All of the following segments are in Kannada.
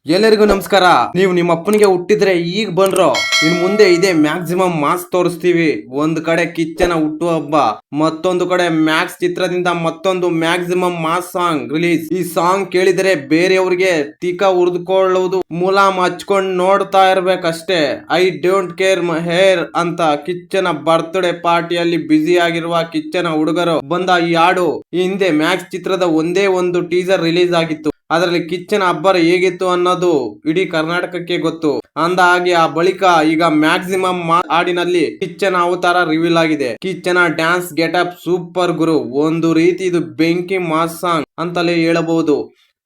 ಎಲ್ಲರಿಗೂ ನಮಸ್ಕಾರ. ನೀವು ನಿಮ್ಮ ಅಪ್ಪನಿಗೆ ಹುಟ್ಟಿದ್ರೆ ಈಗ ಬಂದ್ರು, ಇನ್ ಮುಂದೆ ಇದೇ ಮ್ಯಾಕ್ಸಿಮಮ್ ಮಾಸ್ ತೋರಿಸ್ತೀವಿ. ಒಂದ್ ಕಡೆ ಕಿಚ್ಚನ ಹುಟ್ಟು ಹಬ್ಬ, ಮತ್ತೊಂದು ಕಡೆ ಮ್ಯಾಕ್ಸ್ ಚಿತ್ರದಿಂದ ಮತ್ತೊಂದು ಮ್ಯಾಕ್ಸಿಮಮ್ ಮಾಸ್ ಸಾಂಗ್ ರಿಲೀಸ್. ಈ ಸಾಂಗ್ ಕೇಳಿದರೆ ಬೇರೆಯವ್ರಿಗೆ ತೀಕ ಉರಿದುಕೊಳ್ಳುವುದು ಮುಲಾಮ್ ಹಚ್ಕೊಂಡ್ ನೋಡ್ತಾ ಇರ್ಬೇಕಷ್ಟೇ. I don't care my hair ಅಂತ ಕಿಚ್ಚನ ಬರ್ತ್ಡೇ ಪಾರ್ಟಿಯಲ್ಲಿ ಬ್ಯುಸಿ ಆಗಿರುವ ಕಿಚ್ಚನ ಹುಡುಗರು ಬಂದ ಈ ಹಾಡು ಈ ಹಿಂದೆ ಮ್ಯಾಕ್ಸ್ ಚಿತ್ರದ ಒಂದೇ ಒಂದು ಟೀಸರ್ ರಿಲೀಸ್ ಆಗಿತ್ತು. ಅದರಲ್ಲಿ ಕಿಚ್ಚನ ಅಬ್ಬರ ಹೇಗಿತ್ತು ಅನ್ನೋದು ಇಡೀ ಕರ್ನಾಟಕಕ್ಕೆ ಗೊತ್ತು. ಅಂದ ಹಾಗೆ ಆ ಬಳಿಕ ಈಗ ಮ್ಯಾಕ್ಸಿಮಮ್ ಹಾಡಿನಲ್ಲಿ ಕಿಚ್ಚನ ಅವತಾರ ರಿವೀಲ್ ಆಗಿದೆ. ಕಿಚ್ಚನ ಡ್ಯಾನ್ಸ್ ಗೆಟಪ್ ಸೂಪರ್ ಗುರು. ಒಂದು ರೀತಿ ಇದು ಬೆಂಕಿ ಮಾಸ್ ಸಾಂಗ್ ಅಂತಲೇ ಹೇಳಬಹುದು.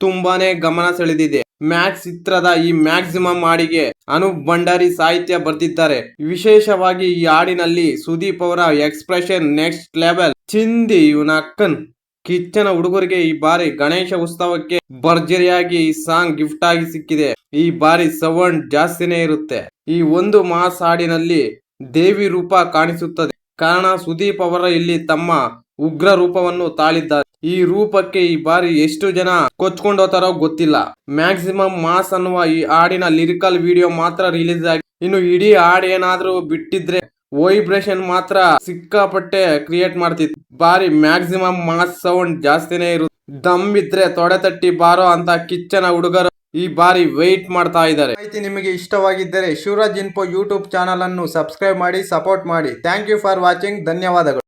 ತುಂಬಾನೇ ಗಮನ ಸೆಳೆದಿದೆ. ಮ್ಯಾಕ್ಸ್ ಚಿತ್ರದ ಈ ಮ್ಯಾಕ್ಸಿಮಮ್ ಹಾಡಿಗೆ ಅನೂಪ್ ಭಂಡಾರಿ ಸಾಹಿತ್ಯ ಬರ್ತಿದ್ದಾರೆ. ವಿಶೇಷವಾಗಿ ಈ ಹಾಡಿನಲ್ಲಿ ಸುದೀಪ್ ಅವರ ಎಕ್ಸ್ಪ್ರೆಷನ್ ನೆಕ್ಸ್ಟ್ ಲೆವೆಲ್. ಚಿಂದಿ ಇವನ ಅಕ್ಕನ್. ಕಿಚ್ಚನ ಹುಡುಗರಿಗೆ ಈ ಬಾರಿ ಗಣೇಶ ಉತ್ಸವಕ್ಕೆ ಭರ್ಜರಿಯಾಗಿ ಈ ಸಾಂಗ್ ಗಿಫ್ಟ್ ಆಗಿ ಸಿಕ್ಕಿದೆ. ಈ ಬಾರಿ ಸೌಂಡ್ ಜಾಸ್ತಿನೇ ಇರುತ್ತೆ. ಈ ಒಂದು ಮಾಸ್ ಹಾಡಿನಲ್ಲಿ ದೇವಿ ರೂಪ ಕಾಣಿಸುತ್ತದೆ. ಕಾರಣ ಸುದೀಪ್ ಅವರ ಇಲ್ಲಿ ತಮ್ಮ ಉಗ್ರ ರೂಪವನ್ನು ತಾಳಿದ್ದಾರೆ. ಈ ರೂಪಕ್ಕೆ ಈ ಬಾರಿ ಎಷ್ಟು ಜನ ಕೊಚ್ಕೊಂಡೋತಾರೋ ಗೊತ್ತಿಲ್ಲ. ಮ್ಯಾಕ್ಸಿಮಮ್ ಮಾಸ್ ಅನ್ನುವ ಈ ಹಾಡಿನ ಲಿರಿಕಲ್ ವಿಡಿಯೋ ಮಾತ್ರ ರಿಲೀಸ್ ಆಗಿ, ಇನ್ನು ಇಡೀ ಹಾಡ್ ಏನಾದ್ರೂ ಬಿಟ್ಟಿದ್ರೆ ವೈಬ್ರೇಷನ್ ಮಾತ್ರ ಸಿಕ್ಕಾಪಟ್ಟೆ ಕ್ರಿಯೇಟ್ ಮಾಡ್ತಿತ್ತು. ಬಾರಿ ಮ್ಯಾಕ್ಸಿಮಮ್ ಮಾಸ್ ಸೌಂಡ್ ಜಾಸ್ತಿನೇ ಇರುತ್ತೆ. ದಮ್ ಇದ್ರೆ ತೊಡೆ ತಟ್ಟಿ ಬಾರೋ ಅಂತ ಕಿಚ್ಚನ ಹುಡುಗರು ಈ ಬಾರಿ ವೆಯ್ಟ್ ಮಾಡ್ತಾ ಇದ್ದಾರೆ. ಮಾಹಿತಿ ನಿಮಗೆ ಇಷ್ಟವಾಗಿದ್ದರೆ ಶಿವರಾಜ್ ಇನ್ಫೋ ಯೂಟ್ಯೂಬ್ ಚಾನಲ್ ಅನ್ನು ಸಬ್ಸ್ಕ್ರೈಬ್ ಮಾಡಿ, ಸಪೋರ್ಟ್ ಮಾಡಿ. Thank you for watching. ಧನ್ಯವಾದಗಳು.